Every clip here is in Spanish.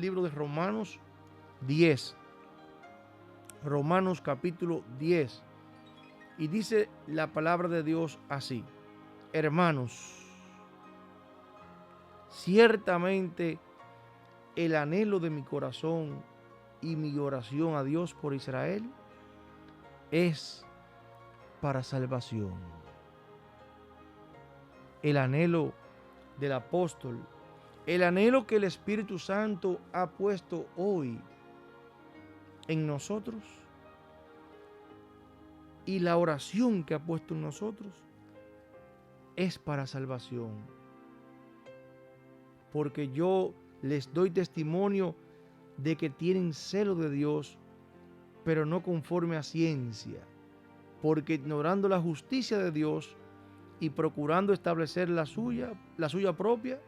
libro de Romanos 10. Romanos capítulo 10. Y dice la palabra de Dios así: hermanos, ciertamente el anhelo de mi corazón y mi oración a Dios por Israel es para salvación. El anhelo del apóstol, el anhelo que el Espíritu Santo ha puesto hoy en nosotros y la oración que ha puesto en nosotros es para salvación. Porque yo les doy testimonio de que tienen celo de Dios, pero no conforme a ciencia, porque ignorando la justicia de Dios y procurando establecer la suya propia,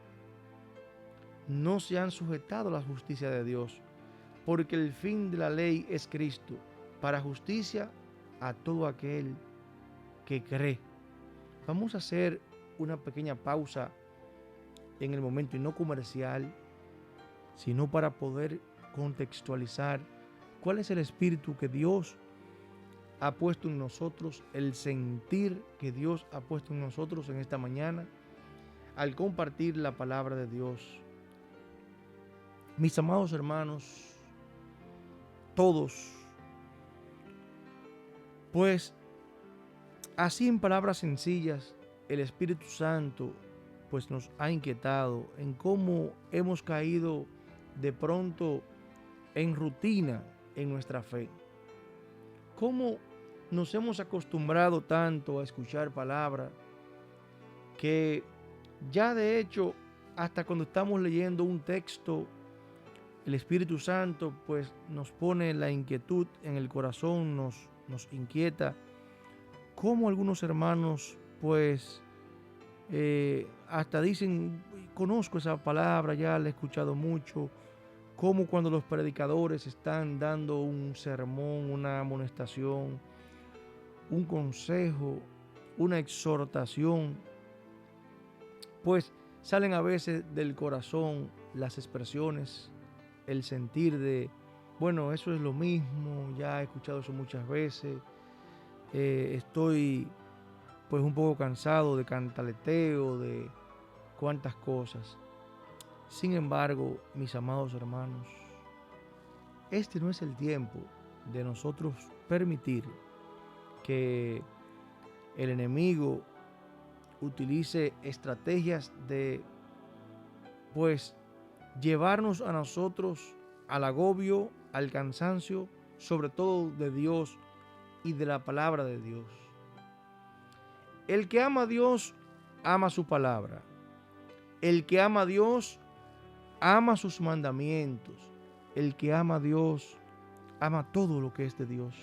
no se han sujetado a la justicia de Dios, porque el fin de la ley es Cristo, para justicia a todo aquel que cree. Vamos a hacer una pequeña pausa en el momento, y no comercial, sino para poder contextualizar cuál es el espíritu que Dios ha puesto en nosotros, el sentir que Dios ha puesto en nosotros en esta mañana al compartir la palabra de Dios. Mis amados hermanos, todos, pues así en palabras sencillas, el Espíritu Santo pues nos ha inquietado en cómo hemos caído de pronto en rutina en nuestra fe. Cómo nos hemos acostumbrado tanto a escuchar palabra que ya de hecho hasta cuando estamos leyendo un texto, el Espíritu Santo pues nos pone la inquietud en el corazón, nos inquieta. Como algunos hermanos pues hasta dicen, conozco esa palabra, ya la he escuchado mucho. Como cuando los predicadores están dando un sermón, una amonestación, un consejo, una exhortación, pues salen a veces del corazón las expresiones, el sentir de, bueno, eso es lo mismo, ya he escuchado eso muchas veces, estoy pues un poco cansado de cantaleteo, de cuantas cosas. Sin embargo, mis amados hermanos, este no es el tiempo de nosotros permitir que el enemigo utilice estrategias de pues llevarnos a nosotros al agobio, al cansancio, sobre todo de Dios y de la palabra de Dios. El que ama a Dios, ama su palabra. El que ama a Dios, ama sus mandamientos. El que ama a Dios, ama todo lo que es de Dios.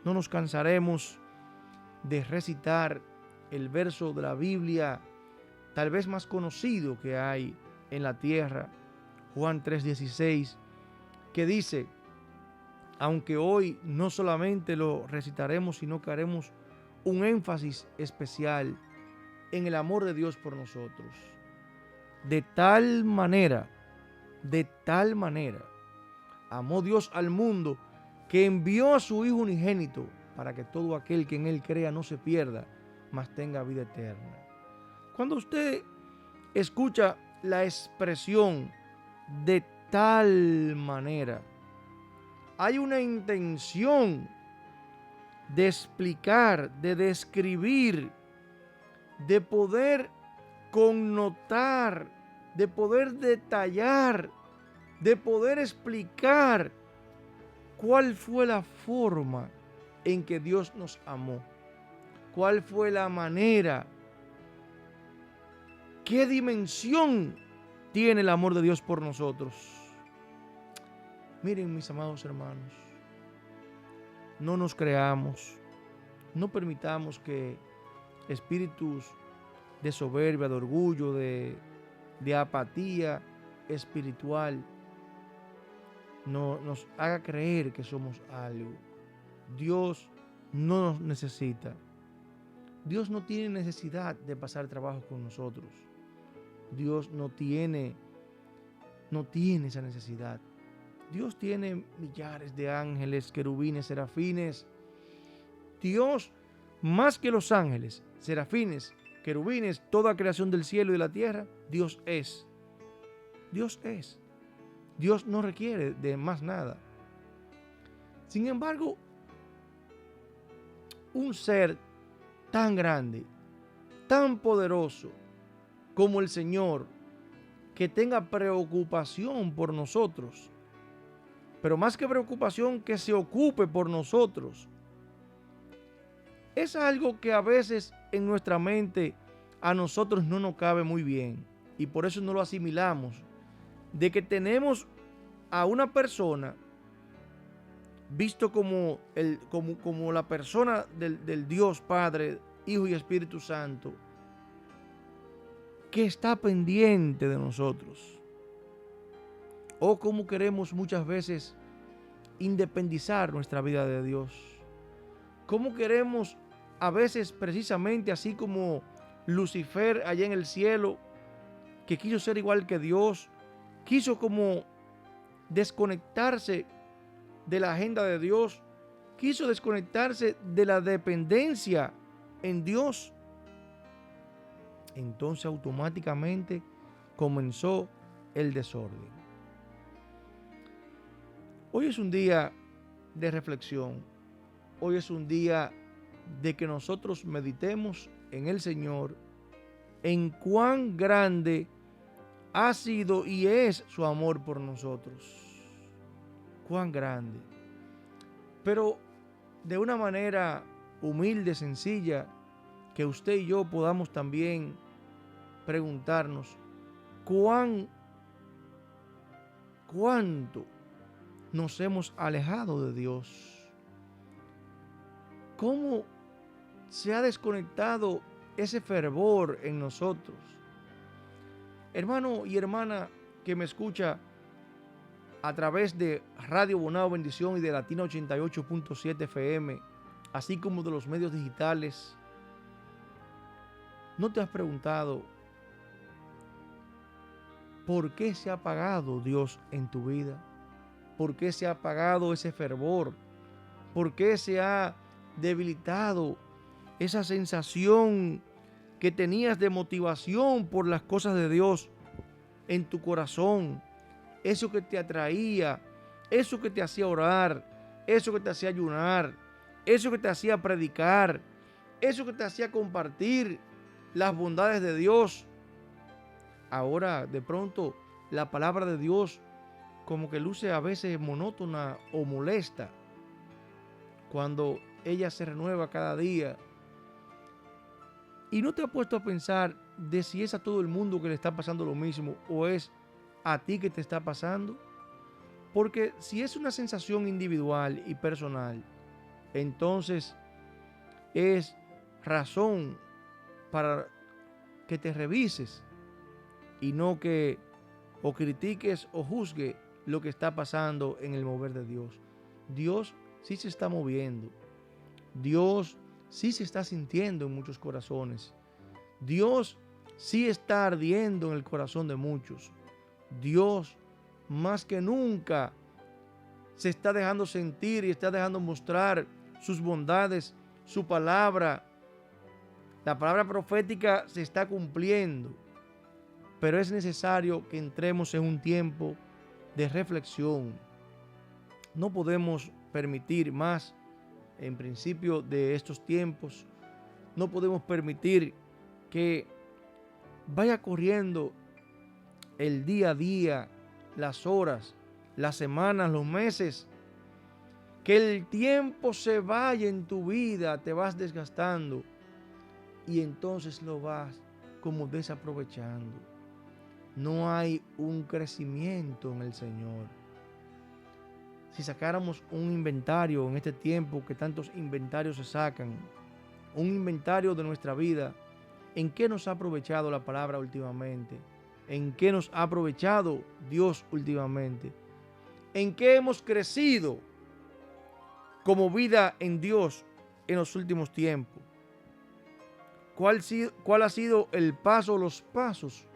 No nos cansaremos de recitar el verso de la Biblia tal vez más conocido que hay en la tierra, Juan 3:16, que dice, aunque hoy no solamente lo recitaremos, sino que haremos un énfasis especial en el amor de Dios por nosotros. De tal manera, amó Dios al mundo que envió a su Hijo unigénito para que todo aquel que en Él crea no se pierda, mas tenga vida eterna. Cuando usted escucha la expresión de tal manera, hay una intención de explicar, de describir, de poder connotar, de poder detallar, de poder explicar cuál fue la forma en que Dios nos amó, cuál fue la manera, qué dimensión tiene el amor de Dios por nosotros. Miren, mis amados hermanos, no nos creamos, no permitamos que espíritus de soberbia, de orgullo, de apatía espiritual nos haga creer que somos algo. Dios no nos necesita. Dios no tiene necesidad de pasar trabajo con nosotros. Dios no no tiene esa necesidad. Dios tiene millares de ángeles, querubines, serafines. Dios, más que los ángeles, serafines, querubines, toda creación del cielo y de la tierra, Dios es. Dios es. Dios no requiere de más nada. Sin embargo, un ser tan grande, tan poderoso como el Señor, que tenga preocupación por nosotros, pero más que preocupación, que se ocupe por nosotros, es algo que a veces en nuestra mente a nosotros no nos cabe muy bien, y por eso no lo asimilamos, de que tenemos a una persona visto como la persona del Dios Padre, Hijo y Espíritu Santo, que está pendiente de nosotros. O como queremos muchas veces independizar nuestra vida de Dios. Cómo queremos a veces, precisamente así como Lucifer allá en el cielo, que quiso ser igual que Dios, quiso como desconectarse de la agenda de Dios, quiso desconectarse de la dependencia en Dios. Entonces automáticamente comenzó el desorden. Hoy es un día de reflexión. Hoy es un día de que nosotros meditemos en el Señor, en cuán grande ha sido y es su amor por nosotros. Cuán grande. Pero de una manera humilde, sencilla, que usted y yo podamos también preguntarnos cuánto nos hemos alejado de Dios. ¿Cómo se ha desconectado ese fervor en nosotros? Hermano y hermana que me escucha a través de Radio Bonao Bendición y de Latina 88.7 FM, así como de los medios digitales, ¿no te has preguntado por qué se ha apagado Dios en tu vida? ¿Por qué se ha apagado ese fervor? ¿Por qué se ha debilitado esa sensación que tenías de motivación por las cosas de Dios en tu corazón? Eso que te atraía, eso que te hacía orar, eso que te hacía ayunar, eso que te hacía predicar, eso que te hacía compartir las bondades de Dios. Ahora de pronto la palabra de Dios como que luce a veces monótona o molesta cuando ella se renueva cada día. Y no te has puesto a pensar de si es a todo el mundo que le está pasando lo mismo o es a ti que te está pasando. Porque si es una sensación individual y personal, entonces es razón para que te revises y no que o critiques o juzgue lo que está pasando en el mover de Dios. Dios sí se está moviendo. Dios sí se está sintiendo en muchos corazones. Dios sí está ardiendo en el corazón de muchos. Dios más que nunca se está dejando sentir y está dejando mostrar sus bondades, su palabra. La palabra profética se está cumpliendo, pero es necesario que entremos en un tiempo de reflexión. No podemos permitir más, en principio de estos tiempos, no podemos permitir que vaya corriendo el día a día, las horas, las semanas, los meses, que el tiempo se vaya en tu vida, te vas desgastando y entonces lo vas como desaprovechando. No hay un crecimiento en el Señor. Si sacáramos un inventario en este tiempo, que tantos inventarios se sacan, un inventario de nuestra vida, ¿en qué nos ha aprovechado la palabra últimamente? ¿En qué nos ha aprovechado Dios últimamente? ¿En qué hemos crecido como vida en Dios en los últimos tiempos? ¿Cuál ha sido el paso, los pasos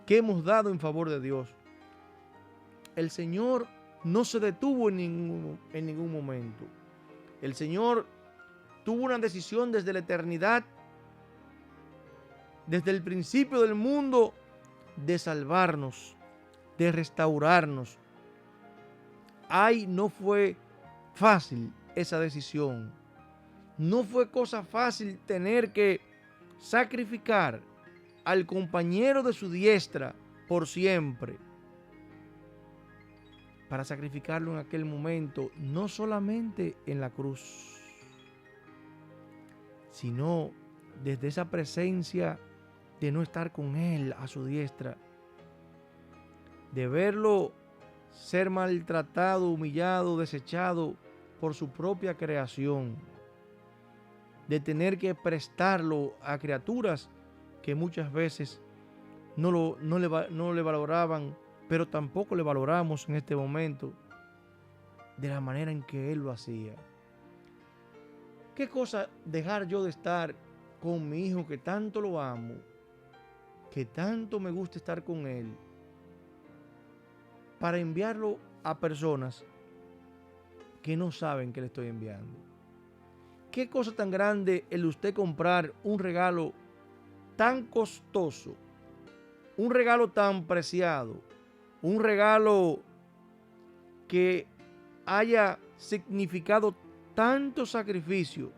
que hemos dado en favor de Dios? el Señor no se detuvo en ningún momento. El Señor tuvo una decisión desde la eternidad, desde el principio del mundo, de salvarnos, de restaurarnos. Ay, no fue fácil esa decisión. No fue cosa fácil tener que sacrificar al compañero de su diestra por siempre. Para sacrificarlo en aquel momento, no solamente en la cruz, sino desde esa presencia de no estar con Él a su diestra, de verlo ser maltratado, humillado, desechado por su propia creación, de tener que prestarlo a criaturas que muchas veces no le valoraban, pero tampoco le valoramos en este momento de la manera en que Él lo hacía. ¿Qué cosa dejar yo de estar con mi hijo que tanto lo amo, que tanto me gusta estar con él, para enviarlo a personas que no saben que le estoy enviando? ¿Qué cosa tan grande el usted comprar un regalo tan costoso, un regalo tan preciado, un regalo que haya significado tanto sacrificio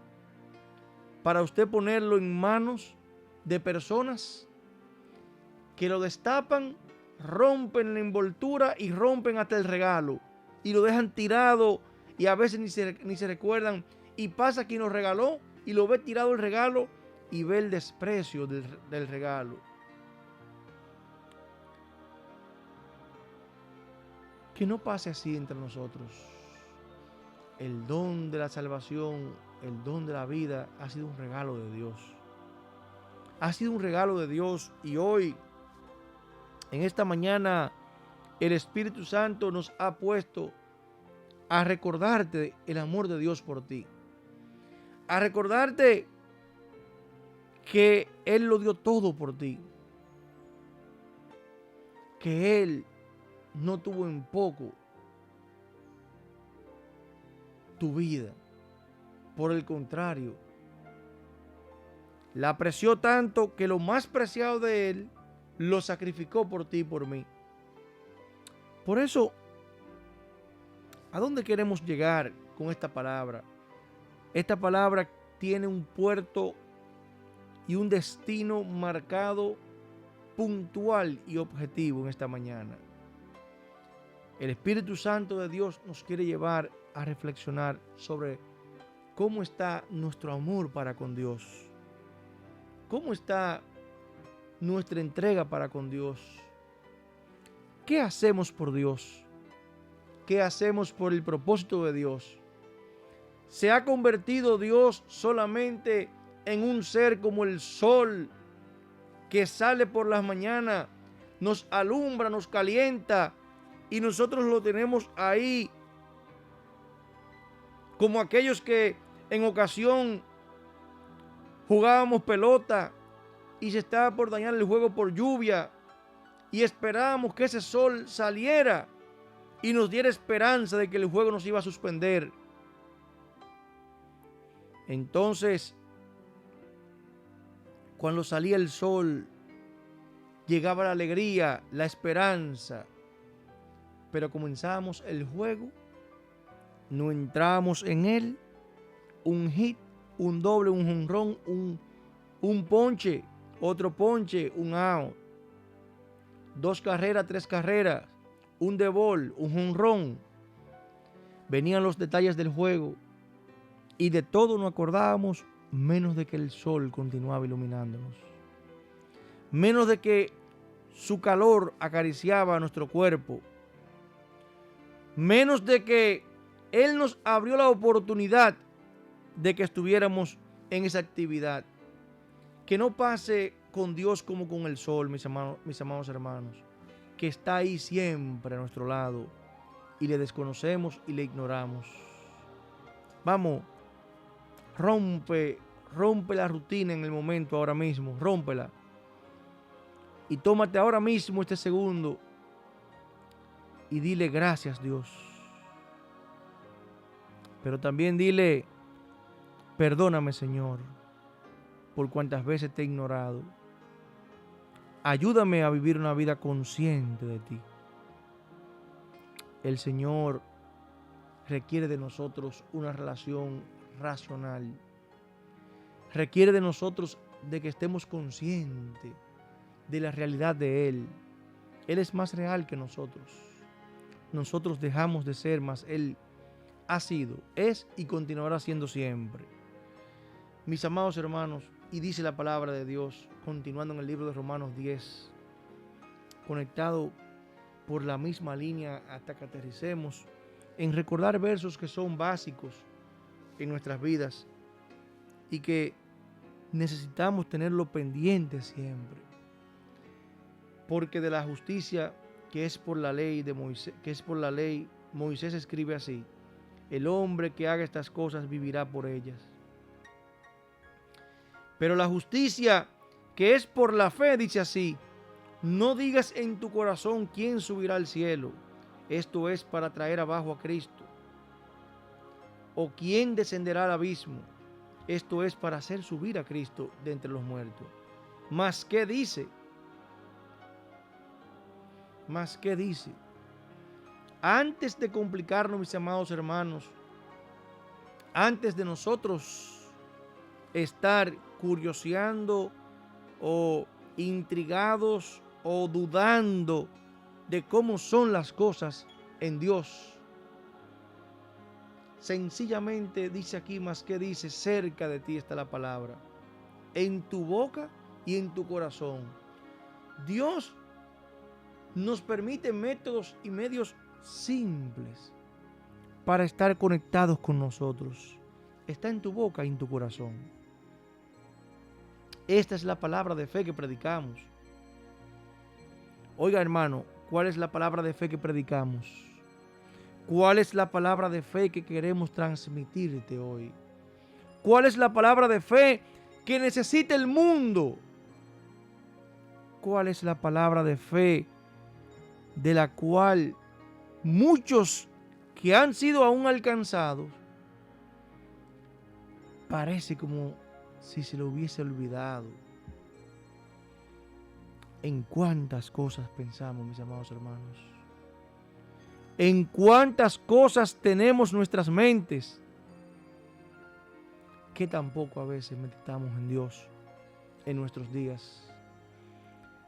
para usted ponerlo en manos de personas que lo destapan, rompen la envoltura y rompen hasta el regalo y lo dejan tirado y a veces ni se recuerdan, y pasa quien lo regaló y lo ve tirado el regalo y ve el desprecio del regalo? Que no pase así entre nosotros. El don de la salvación, el don de la vida ha sido un regalo de Dios. Ha sido un regalo de Dios, y hoy, en esta mañana, el Espíritu Santo nos ha puesto a recordarte el amor de Dios por ti. A recordarte que Él lo dio todo por ti. Que Él no tuvo en poco tu vida. Por el contrario, la apreció tanto que lo más preciado de Él lo sacrificó por ti y por mí. Por eso, ¿a dónde queremos llegar con esta palabra? Esta palabra tiene un puerto y un destino marcado, puntual y objetivo en esta mañana. El Espíritu Santo de Dios nos quiere llevar a reflexionar sobre cómo está nuestro amor para con Dios. ¿Cómo está nuestra entrega para con Dios? ¿Qué hacemos por Dios? ¿Qué hacemos por el propósito de Dios? ¿Se ha convertido Dios solamente en un ser como el sol que sale por las mañanas, nos alumbra, nos calienta y nosotros lo tenemos ahí como aquellos que en ocasión jugábamos pelota y se estaba por dañar el juego por lluvia y esperábamos que ese sol saliera y nos diera esperanza de que el juego nos iba a suspender? Entonces, cuando salía el sol, llegaba la alegría, la esperanza, pero comenzábamos el juego, no entrábamos en él, un hit, un doble, un jonrón, un ponche, otro ponche, un out, 2 carreras, 3 carreras, un de ball, un jonrón. Venían los detalles del juego y de todo nos acordábamos, menos de que el sol continuaba iluminándonos, menos de que su calor acariciaba nuestro cuerpo, menos de que Él nos abrió la oportunidad de que estuviéramos en esa actividad. Que no pase con Dios como con el sol, mis amados hermanos, que está ahí siempre a nuestro lado y le desconocemos y le ignoramos. Vamos, rompe la rutina en el momento, ahora mismo, rómpela. Y tómate ahora mismo este segundo y dile gracias, Dios. Pero también dile, perdóname, Señor, por cuantas veces te he ignorado. Ayúdame a vivir una vida consciente de ti. El Señor requiere de nosotros una relación racional. Requiere de nosotros de que estemos conscientes de la realidad de Él. Él es más real que nosotros. Nosotros dejamos de ser, mas Él ha sido, es y continuará siendo siempre. Mis amados hermanos, y dice la palabra de Dios, continuando en el libro de Romanos 10, conectado por la misma línea hasta que aterricemos en recordar versos que son básicos en nuestras vidas y que necesitamos tenerlo pendiente siempre. Porque de la justicia que es por la ley de Moisés, Moisés escribe así: el hombre que haga estas cosas vivirá por ellas. Pero la justicia que es por la fe dice así: no digas en tu corazón quién subirá al cielo, esto es para traer abajo a Cristo, o quién descenderá al abismo, esto es para hacer subir a Cristo de entre los muertos. Mas ¿qué dice? Mas ¿qué dice? Antes de complicarnos, mis amados hermanos, antes de nosotros estar curioseando o intrigados o dudando de cómo son las cosas en Dios, sencillamente dice aquí, más que dice, cerca de ti está la palabra, en tu boca y en tu corazón. Dios nos permite métodos y medios simples para estar conectados con nosotros. Está en tu boca y en tu corazón. Esta es la palabra de fe que predicamos. Oiga, hermano, ¿cuál es la palabra de fe que predicamos? ¿Cuál es la palabra de fe que queremos transmitirte hoy? ¿Cuál es la palabra de fe que necesita el mundo? ¿Cuál es la palabra de fe de la cual muchos que han sido aún alcanzados parece como si se lo hubiese olvidado? ¿En cuántas cosas pensamos, mis amados hermanos? ¿En cuántas cosas tenemos nuestras mentes que tampoco a veces meditamos en Dios en nuestros días?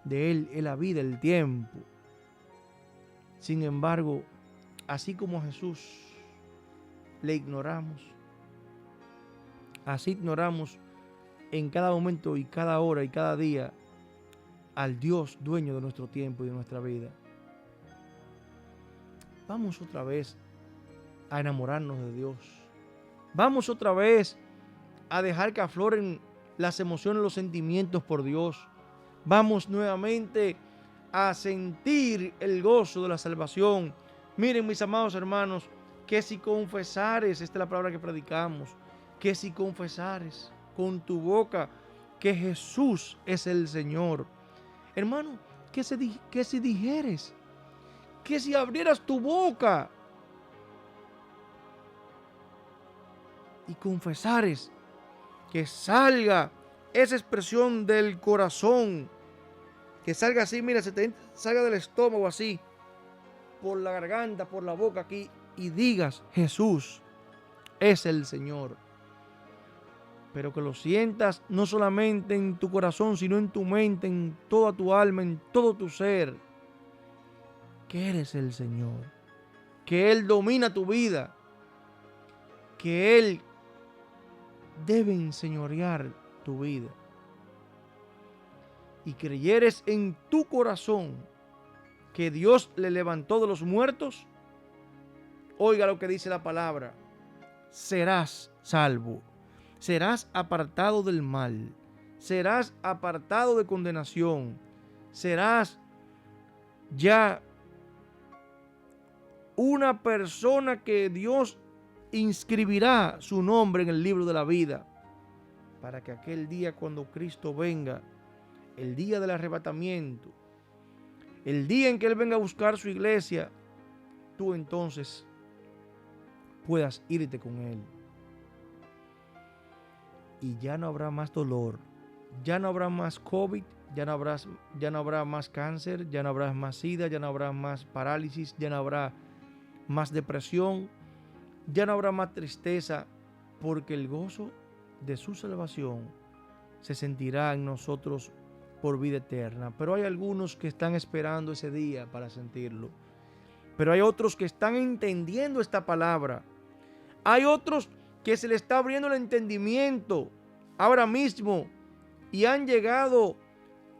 De Él es la vida, el tiempo. Sin embargo, así como a Jesús le ignoramos, así ignoramos en cada momento y cada hora y cada día al Dios dueño de nuestro tiempo y de nuestra vida. Vamos otra vez a enamorarnos de Dios. Vamos otra vez a dejar que afloren las emociones, los sentimientos por Dios. Vamos nuevamente a sentir el gozo de la salvación. Miren, mis amados hermanos, que si confesares, esta es la palabra que predicamos, que si confesares con tu boca que Jesús es el Señor. Hermano, que si dijeres, que si abrieras tu boca y confesares, que salga esa expresión del corazón, que salga así, mira, salga del estómago así, por la garganta, por la boca aquí, y digas, Jesús es el Señor. Pero que lo sientas no solamente en tu corazón, sino en tu mente, en toda tu alma, en todo tu ser, que eres el Señor, que Él domina tu vida, que Él debe enseñorear tu vida. Y creyeres en tu corazón que Dios le levantó de los muertos, oiga lo que dice la palabra, serás salvo, serás apartado del mal, serás apartado de condenación, serás ya una persona que Dios inscribirá su nombre en el libro de la vida, para que aquel día cuando Cristo venga, el día del arrebatamiento, el día en que Él venga a buscar su iglesia, tú entonces puedas irte con Él. Y ya no habrá más dolor, ya no habrá más COVID, ya no habrá más cáncer, ya no habrá más SIDA, ya no habrá más parálisis, ya no habrá más depresión, ya no habrá más tristeza, porque el gozo de su salvación se sentirá en nosotros por vida eterna. Pero hay algunos que están esperando ese día para sentirlo. Pero hay otros que están entendiendo esta palabra. Hay otros que se les está abriendo el entendimiento ahora mismo y han llegado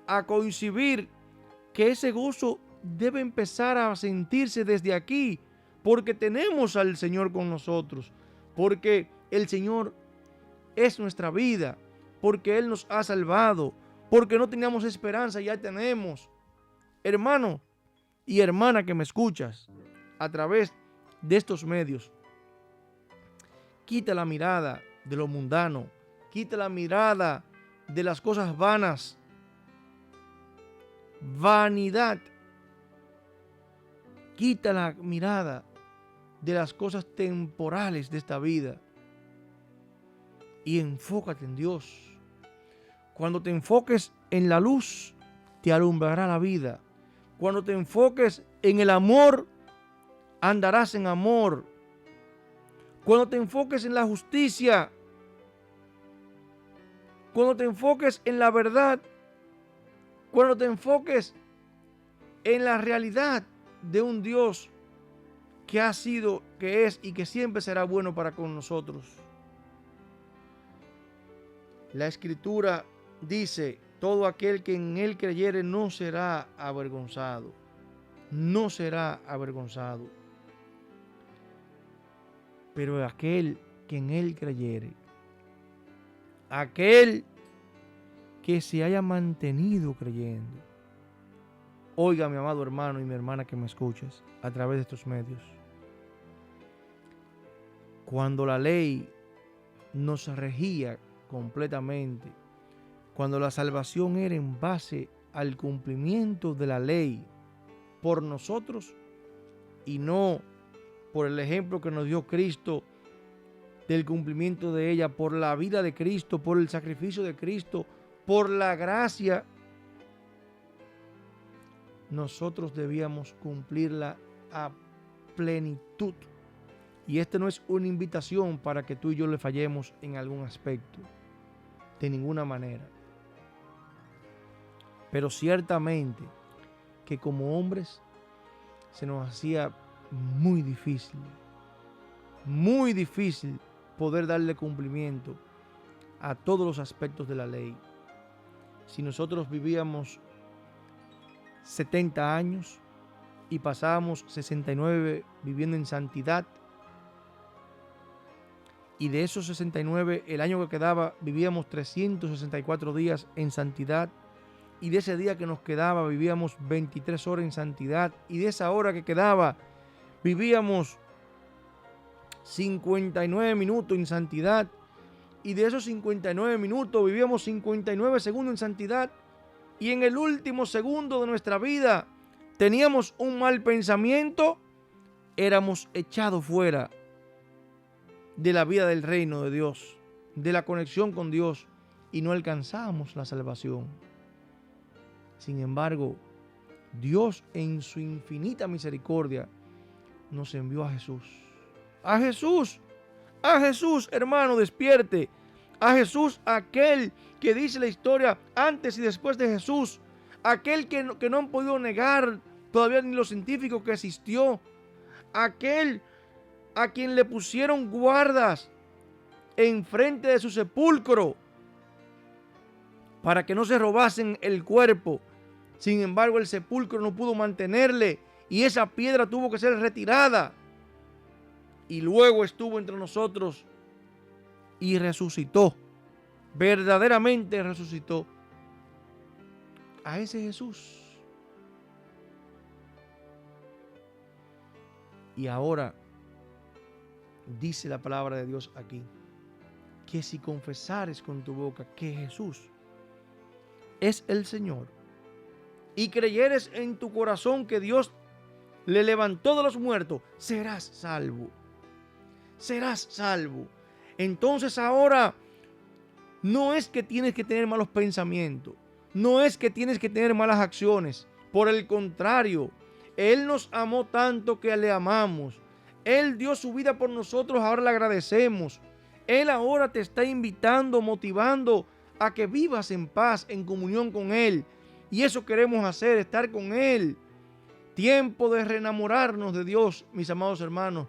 a coincidir que ese gozo debe empezar a sentirse desde aquí, porque tenemos al Señor con nosotros, porque el Señor es nuestra vida, porque Él nos ha salvado, porque no teníamos esperanza, ya tenemos. Hermano y hermana que me escuchas a través de estos medios, quita la mirada de lo mundano, quita la mirada de las cosas vanas, vanidad. Quita la mirada de las cosas temporales de esta vida y enfócate en Dios. Cuando te enfoques en la luz, te alumbrará la vida. Cuando te enfoques en el amor, andarás en amor. Cuando te enfoques en la justicia, cuando te enfoques en la verdad, cuando te enfoques en la realidad de un Dios que ha sido, que es y que siempre será bueno para con nosotros. La Escritura dice: todo aquel que en Él creyere no será avergonzado. No será avergonzado. Pero aquel que en Él creyere, aquel que se haya mantenido creyendo. Oiga, mi amado hermano y mi hermana que me escuchas a través de estos medios. Cuando la ley nos regía completamente, cuando la salvación era en base al cumplimiento de la ley por nosotros y no por el ejemplo que nos dio Cristo del cumplimiento de ella, por la vida de Cristo, por el sacrificio de Cristo, por la gracia, nosotros debíamos cumplirla a plenitud. Y esta no es una invitación para que tú y yo le fallemos en algún aspecto, de ninguna manera. Pero ciertamente que como hombres se nos hacía muy difícil poder darle cumplimiento a todos los aspectos de la ley. Si nosotros vivíamos 70 años y pasábamos 69 viviendo en santidad, y de esos 69, el año que quedaba, vivíamos 364 días en santidad, y de ese día que nos quedaba, vivíamos 23 horas en santidad, y de esa hora que quedaba, vivíamos 59 minutos en santidad, y de esos 59 minutos vivíamos 59 segundos en santidad, y en el último segundo de nuestra vida teníamos un mal pensamiento, éramos echados fuera de la vida del reino de Dios, de la conexión con Dios, y no alcanzábamos la salvación. Sin embargo, Dios en su infinita misericordia nos envió a Jesús. A Jesús, hermano, despierte. A Jesús, aquel que dice la historia antes y después de Jesús. Aquel que no han podido negar todavía ni los científicos que existió. Aquel a quien le pusieron guardas enfrente de su sepulcro para que no se robasen el cuerpo. Sin embargo, el sepulcro no pudo mantenerle y esa piedra tuvo que ser retirada. Y luego estuvo entre nosotros y resucitó. Verdaderamente resucitó. A ese Jesús. Y ahora dice la palabra de Dios aquí, que si confesares con tu boca que Jesús es el Señor y creyeres en tu corazón que Dios le levantó de los muertos, serás salvo. Serás salvo. Entonces ahora no es que tienes que tener malos pensamientos, no es que tienes que tener malas acciones. Por el contrario, Él nos amó tanto que le amamos. Él dio su vida por nosotros, ahora le agradecemos. Él ahora te está invitando, motivando a que vivas en paz, en comunión con Él. Y eso queremos hacer, estar con Él. Tiempo de reenamorarnos de Dios, mis amados hermanos.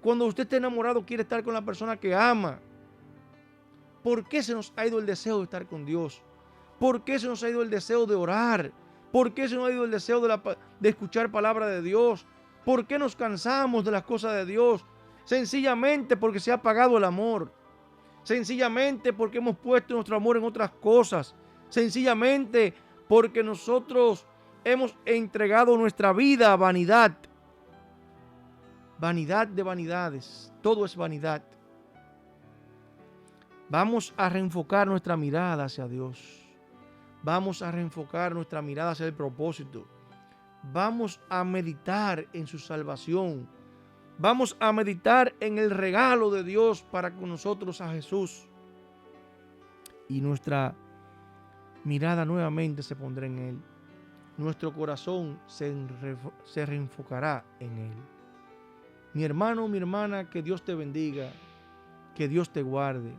Cuando usted esté enamorado, quiere estar con la persona que ama. ¿Por qué se nos ha ido el deseo de estar con Dios? ¿Por qué se nos ha ido el deseo de orar? ¿Por qué se nos ha ido el deseo de escuchar palabra de Dios? ¿Por qué nos cansamos de las cosas de Dios? Sencillamente porque se ha apagado el amor. Sencillamente porque hemos puesto nuestro amor en otras cosas. Sencillamente porque nosotros hemos entregado nuestra vida a vanidad. Vanidad de vanidades. Todo es vanidad. Vamos a reenfocar nuestra mirada hacia Dios. Vamos a reenfocar nuestra mirada hacia el propósito. Vamos a meditar en su salvación. Vamos a meditar en el regalo de Dios para con nosotros a Jesús. Y nuestra mirada nuevamente se pondrá en Él. Nuestro corazón se reenfocará en Él. Mi hermano, mi hermana, que Dios te bendiga, que Dios te guarde.